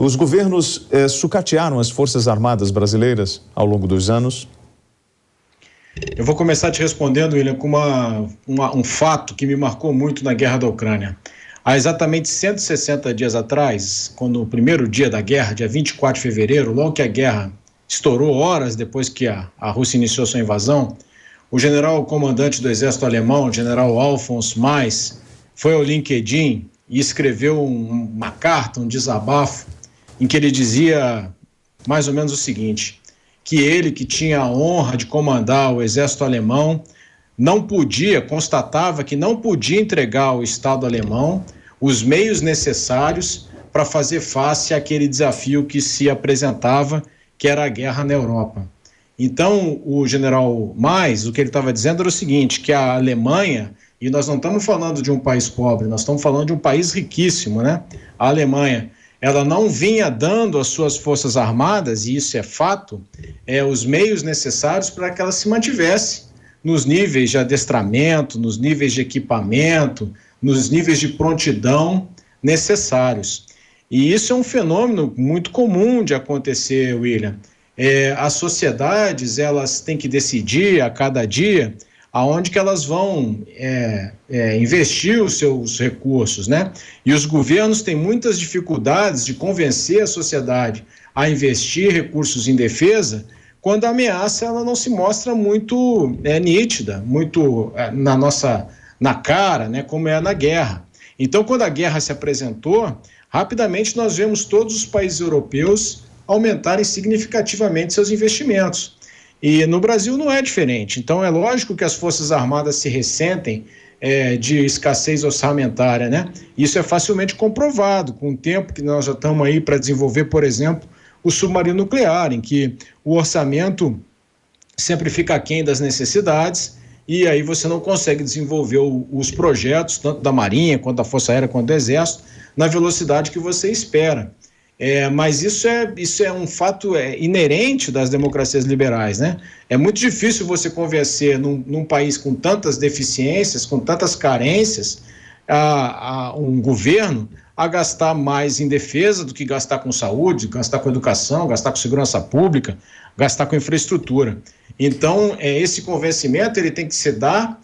Os governos sucatearam as Forças Armadas brasileiras ao longo dos anos? Eu vou começar te respondendo, William, com um fato que me marcou muito na guerra da Ucrânia. Há exatamente 160 dias atrás, quando o primeiro dia da guerra, dia 24 de fevereiro, logo que a guerra estourou, horas depois que a Rússia iniciou sua invasão, o general comandante do exército alemão, o general Alfons Mais, foi ao LinkedIn e escreveu uma carta, um desabafo, em que ele dizia mais ou menos o seguinte: que ele, que tinha a honra de comandar o exército alemão, constatava que não podia entregar ao Estado alemão os meios necessários para fazer face àquele desafio que se apresentava, que era a guerra na Europa. Então, o general Mais, o que ele estava dizendo era o seguinte, que a Alemanha, e nós não estamos falando de um país pobre, nós estamos falando de um país riquíssimo, né? A Alemanha, ela não vinha dando às suas forças armadas, e isso é fato, os meios necessários para que ela se mantivesse nos níveis de adestramento, nos níveis de equipamento, nos níveis de prontidão necessários. E isso é um fenômeno muito comum de acontecer, William. As sociedades, elas têm que decidir a cada dia aonde que elas vão investir os seus recursos, né? E os governos têm muitas dificuldades de convencer a sociedade a investir recursos em defesa, quando a ameaça ela não se mostra muito nítida, muito na cara, né, como é na guerra. Então, quando a guerra se apresentou, rapidamente nós vemos todos os países europeus aumentarem significativamente seus investimentos. E no Brasil não é diferente. Então, é lógico que as Forças Armadas se ressentem de escassez orçamentária, né? Isso é facilmente comprovado com o tempo que nós já estamos aí para desenvolver, por exemplo, o submarino nuclear, em que o orçamento sempre fica aquém das necessidades e aí você não consegue desenvolver os projetos, tanto da Marinha, quanto da Força Aérea, quanto do Exército, na velocidade que você espera. Mas isso é um fato inerente das democracias liberais, né? É muito difícil você convencer num país com tantas deficiências, com tantas carências, a um governo a gastar mais em defesa do que gastar com saúde, gastar com educação, gastar com segurança pública, gastar com infraestrutura. Então, esse convencimento ele tem que se dar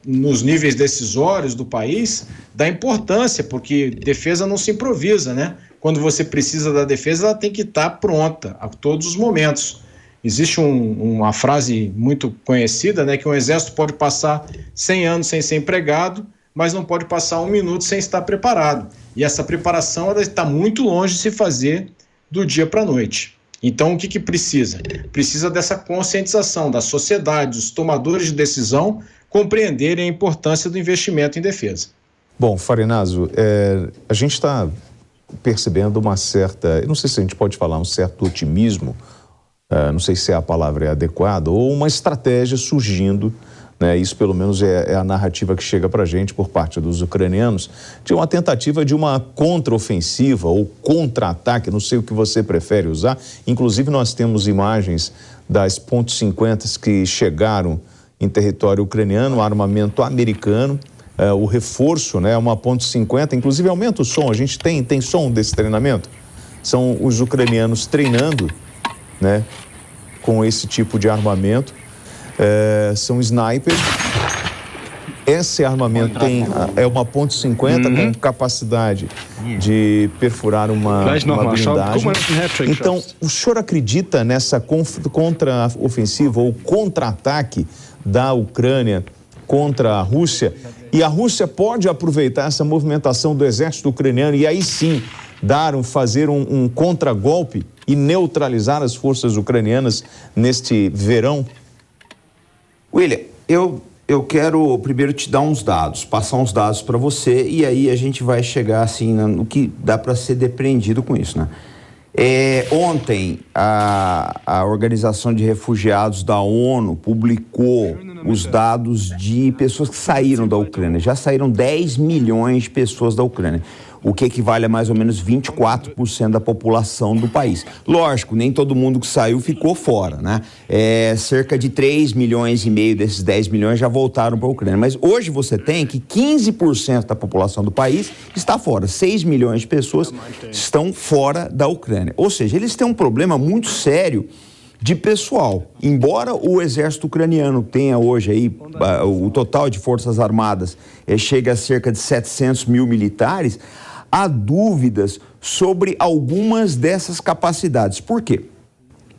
nos níveis decisórios do país, da importância, porque defesa não se improvisa, né? Quando você precisa da defesa, ela tem que estar pronta a todos os momentos. Existe uma frase muito conhecida, né, que um exército pode passar 100 anos sem ser empregado, mas não pode passar 1 minuto sem estar preparado. E essa preparação ela está muito longe de se fazer do dia para a noite. Então, o que precisa? Precisa dessa conscientização da sociedade, dos tomadores de decisão, compreenderem a importância do investimento em defesa. Bom, Farinazzo, a gente está percebendo uma certa, eu não sei se a gente pode falar, um certo otimismo, não sei se a palavra é adequada, ou uma estratégia surgindo, né? Isso pelo menos é a narrativa que chega para a gente por parte dos ucranianos, de uma tentativa de uma contraofensiva ou contra-ataque, não sei o que você prefere usar. Inclusive nós temos imagens das .50 que chegaram em território ucraniano, armamento americano, o reforço, né, uma .50, inclusive aumenta o som, a gente tem som desse treinamento, são os ucranianos treinando, né, com esse tipo de armamento, são snipers. Esse armamento é uma .50 com capacidade de perfurar uma blindagem. Então, o senhor acredita nessa contra-ofensiva ou contra-ataque da Ucrânia contra a Rússia? E a Rússia pode aproveitar essa movimentação do exército ucraniano e aí sim fazer um contragolpe e neutralizar as forças ucranianas neste verão? William, eu quero primeiro te dar uns dados, passar uns dados para você e aí a gente vai chegar assim no que dá para ser depreendido com isso, né? Ontem, a Organização de Refugiados da ONU publicou os dados de pessoas que saíram da Ucrânia. Já saíram 10 milhões de pessoas da Ucrânia. o que equivale a mais ou menos 24% da população do país. Lógico, nem todo mundo que saiu ficou fora, né? Cerca de 3 milhões e meio desses 10 milhões já voltaram para a Ucrânia. Mas hoje você tem que 15% da população do país está fora. 6 milhões de pessoas estão fora da Ucrânia. Ou seja, eles têm um problema muito sério de pessoal. Embora o exército ucraniano tenha hoje aí o total de forças armadas chega a cerca de 700 mil militares, há dúvidas sobre algumas dessas capacidades. Por quê?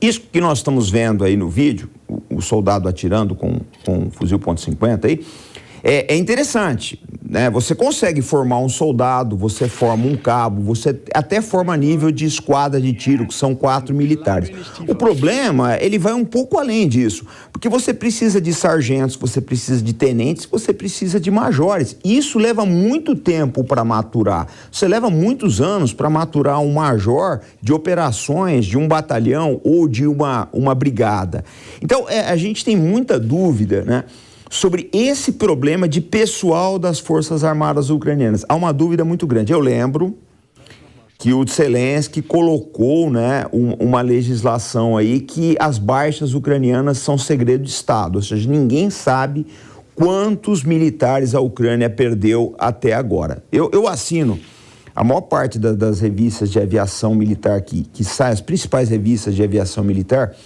Isso que nós estamos vendo aí no vídeo, o soldado atirando com um fuzil .50 aí, é interessante, né? Você consegue formar um soldado, você forma um cabo, você até forma nível de esquadra de tiro, que são 4 militares. O problema, ele vai um pouco além disso, porque você precisa de sargentos, você precisa de tenentes, você precisa de majores. Isso leva muito tempo para maturar. Você leva muitos anos para maturar um major de operações de um batalhão ou de uma brigada. Então, a gente tem muita dúvida, né, sobre esse problema de pessoal das Forças Armadas ucranianas. Há uma dúvida muito grande. Eu lembro que o Zelensky colocou, né, uma legislação aí que as baixas ucranianas são segredo de Estado, ou seja, ninguém sabe quantos militares a Ucrânia perdeu até agora. Eu assino a maior parte das revistas de aviação militar que saem, as principais revistas de aviação militar,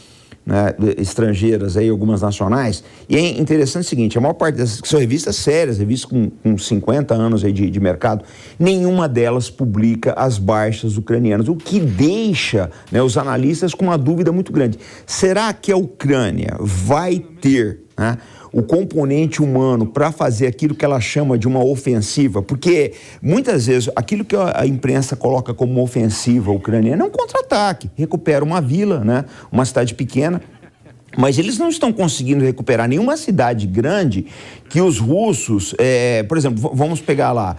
né, estrangeiras, aí, algumas nacionais, e é interessante o seguinte, a maior parte dessas que são revistas sérias, revistas com 50 anos aí de mercado, nenhuma delas publica as baixas ucranianas, o que deixa, né, os analistas com uma dúvida muito grande. Será que a Ucrânia vai ter, né, o componente humano para fazer aquilo que ela chama de uma ofensiva? Porque muitas vezes aquilo que a imprensa coloca como uma ofensiva ucraniana é um contra-ataque, recupera uma vila, né, uma cidade pequena, mas eles não estão conseguindo recuperar nenhuma cidade grande que os russos, por exemplo, vamos pegar lá,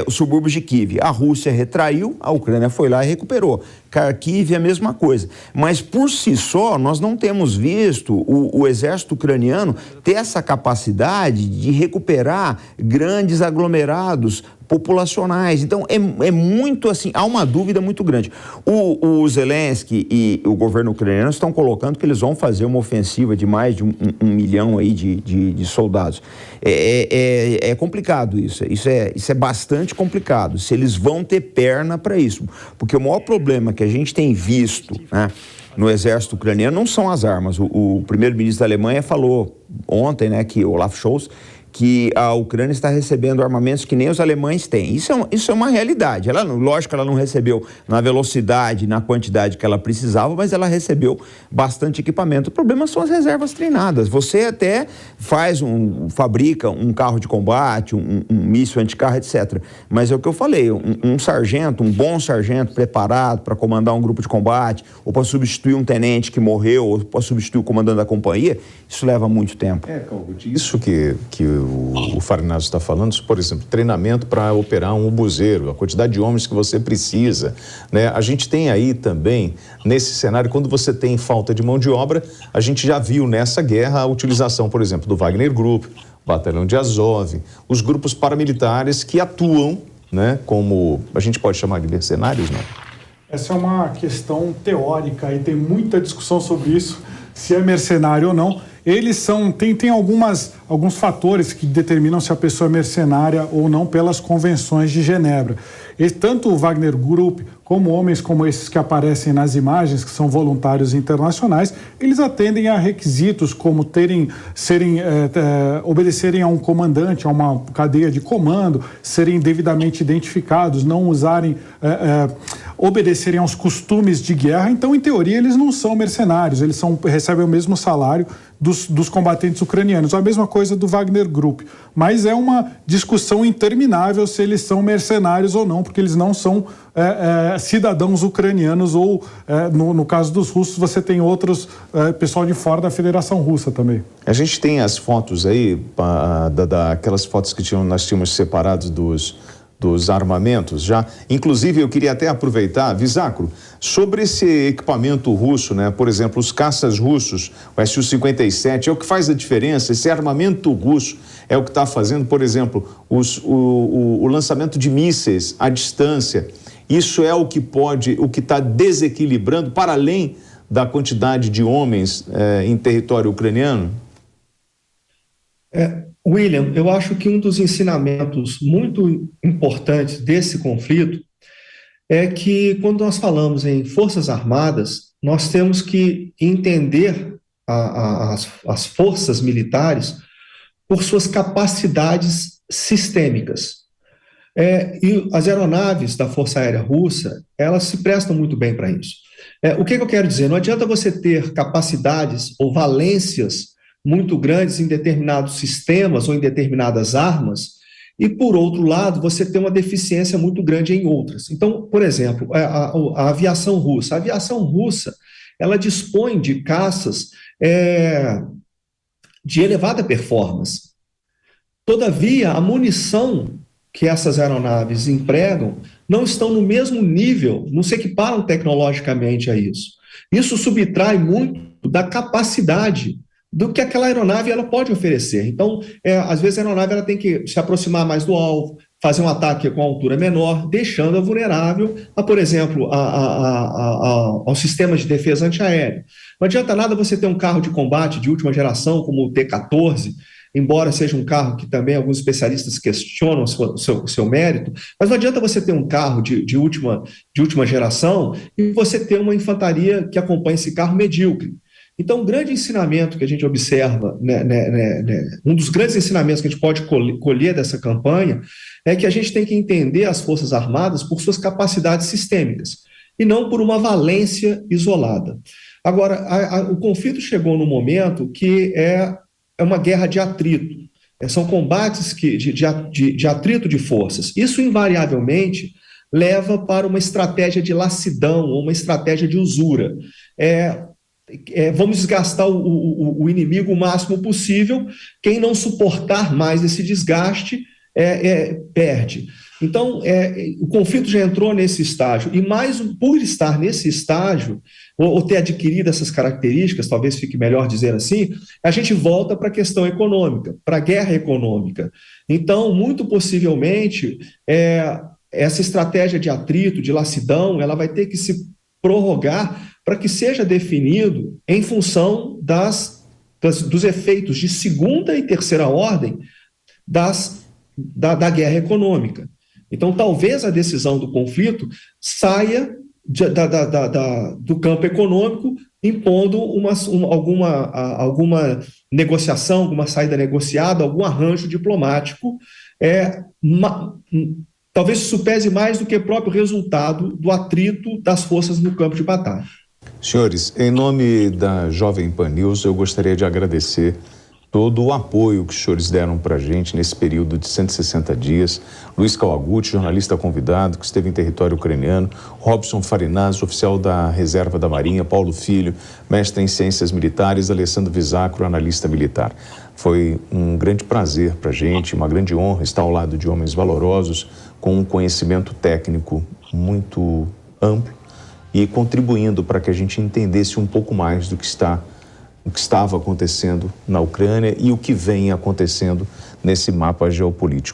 os subúrbios de Kiev. A Rússia retraiu, a Ucrânia foi lá e recuperou. Kharkiv é a mesma coisa. Mas por si só, nós não temos visto o exército ucraniano ter essa capacidade de recuperar grandes aglomerados populacionais. Então, é muito assim, há uma dúvida muito grande. O Zelensky e o governo ucraniano estão colocando que eles vão fazer uma ofensiva de mais de um milhão aí de soldados. É complicado isso. Isso é bastante complicado. Se eles vão ter perna para isso. Porque o maior problema que a gente tem visto, né, no exército ucraniano não são as armas. O primeiro-ministro da Alemanha falou ontem, né, que Olaf Scholz, que a Ucrânia está recebendo armamentos que nem os alemães têm. Isso é uma realidade. Lógico que ela não recebeu na velocidade, na quantidade que ela precisava, mas ela recebeu bastante equipamento. O problema são as reservas treinadas. Você até fabrica um carro de combate, um míssil anticarro, etc. Mas é o que eu falei, um sargento, um bom sargento preparado para comandar um grupo de combate, ou para substituir um tenente que morreu, ou para substituir o comandante da companhia, isso leva muito tempo. Isso que o Farinazzo está falando, por exemplo, treinamento para operar um obuseiro, a quantidade de homens que você precisa, né? A gente tem aí também, nesse cenário, quando você tem falta de mão de obra, a gente já viu nessa guerra a utilização, por exemplo, do Wagner Group, Batalhão de Azov, os grupos paramilitares que atuam, né, como a gente pode chamar de mercenários, não? Essa é uma questão teórica e tem muita discussão sobre isso, se é mercenário ou não. Eles tem alguns fatores que determinam se a pessoa é mercenária ou não pelas convenções de Genebra. Tanto o Wagner Group como homens como esses que aparecem nas imagens, que são voluntários internacionais, eles atendem a requisitos como obedecerem a um comandante, a uma cadeia de comando, serem devidamente identificados, não usarem, obedecerem aos costumes de guerra. Então, em teoria, eles não são mercenários, eles recebem o mesmo salário dos combatentes ucranianos. A mesma coisa do Wagner Group. Mas é uma discussão interminável se eles são mercenários ou não, porque eles não são cidadãos ucranianos ou, no caso dos russos, você tem outros, pessoal de fora da Federação Russa também. A gente tem as fotos aí, daquelas fotos que nós tínhamos separados dos dos armamentos já. Inclusive, eu queria até aproveitar, Visacro, sobre esse equipamento russo, né? Por exemplo, os caças russos, o Su-57, é o que faz a diferença. Esse armamento russo é o que está fazendo, por exemplo, o lançamento de mísseis à distância. Isso é o que está desequilibrando, para além da quantidade de homens em território ucraniano? William, eu acho que um dos ensinamentos muito importantes desse conflito é que, quando nós falamos em forças armadas, nós temos que entender as forças militares por suas capacidades sistêmicas. E as aeronaves da Força Aérea Russa, elas se prestam muito bem para isso. O que eu quero dizer? Não adianta você ter capacidades ou valências muito grandes em determinados sistemas ou em determinadas armas, e, por outro lado, você ter uma deficiência muito grande em outras. Então, por exemplo, a aviação russa. A aviação russa, ela dispõe de caças de elevada performance. Todavia, a munição que essas aeronaves empregam não estão no mesmo nível, não se equiparam tecnologicamente a isso. Isso subtrai muito da capacidade do que aquela aeronave ela pode oferecer. Então, às vezes a aeronave ela tem que se aproximar mais do alvo, fazer um ataque com altura menor, deixando-a vulnerável por exemplo, ao sistema de defesa antiaérea. Não adianta nada você ter um carro de combate de última geração, como o T-14, embora seja um carro que também alguns especialistas questionam o seu mérito, mas não adianta você ter um carro de última geração e você ter uma infantaria que acompanha esse carro medíocre. Então, um grande ensinamento que a gente observa, um dos grandes ensinamentos que a gente pode colher dessa campanha é que a gente tem que entender as Forças Armadas por suas capacidades sistêmicas e não por uma valência isolada. Agora, o conflito chegou num momento que é uma guerra de atrito. São combates de atrito de forças. Isso, invariavelmente, leva para uma estratégia de lassidão ou uma estratégia de usura. Vamos desgastar o inimigo o máximo possível. Quem não suportar mais esse desgaste perde. Então, o conflito já entrou nesse estágio, e mais por estar nesse estágio, ou ter adquirido essas características, talvez fique melhor dizer assim, a gente volta para a questão econômica, para a guerra econômica. Então, muito possivelmente, essa estratégia de atrito, de lassidão, ela vai ter que se prorrogar para que seja definido em função dos efeitos de segunda e terceira ordem da guerra econômica. Então, talvez a decisão do conflito saia do campo econômico, impondo alguma negociação, alguma saída negociada, algum arranjo diplomático. Talvez isso pese mais do que o próprio resultado do atrito das forças no campo de batalha. Senhores, em nome da Jovem Pan News, eu gostaria de agradecer todo o apoio que os senhores deram para a gente nesse período de 160 dias. Luiz Kawaguchi, jornalista convidado, que esteve em território ucraniano. Robson Farinaz, oficial da Reserva da Marinha. Paulo Filho, mestre em Ciências Militares. Alessandro Visacro, analista militar. Foi um grande prazer para a gente, uma grande honra estar ao lado de homens valorosos, com um conhecimento técnico muito amplo e contribuindo para que a gente entendesse um pouco mais do que estava acontecendo na Ucrânia e o que vem acontecendo nesse mapa geopolítico.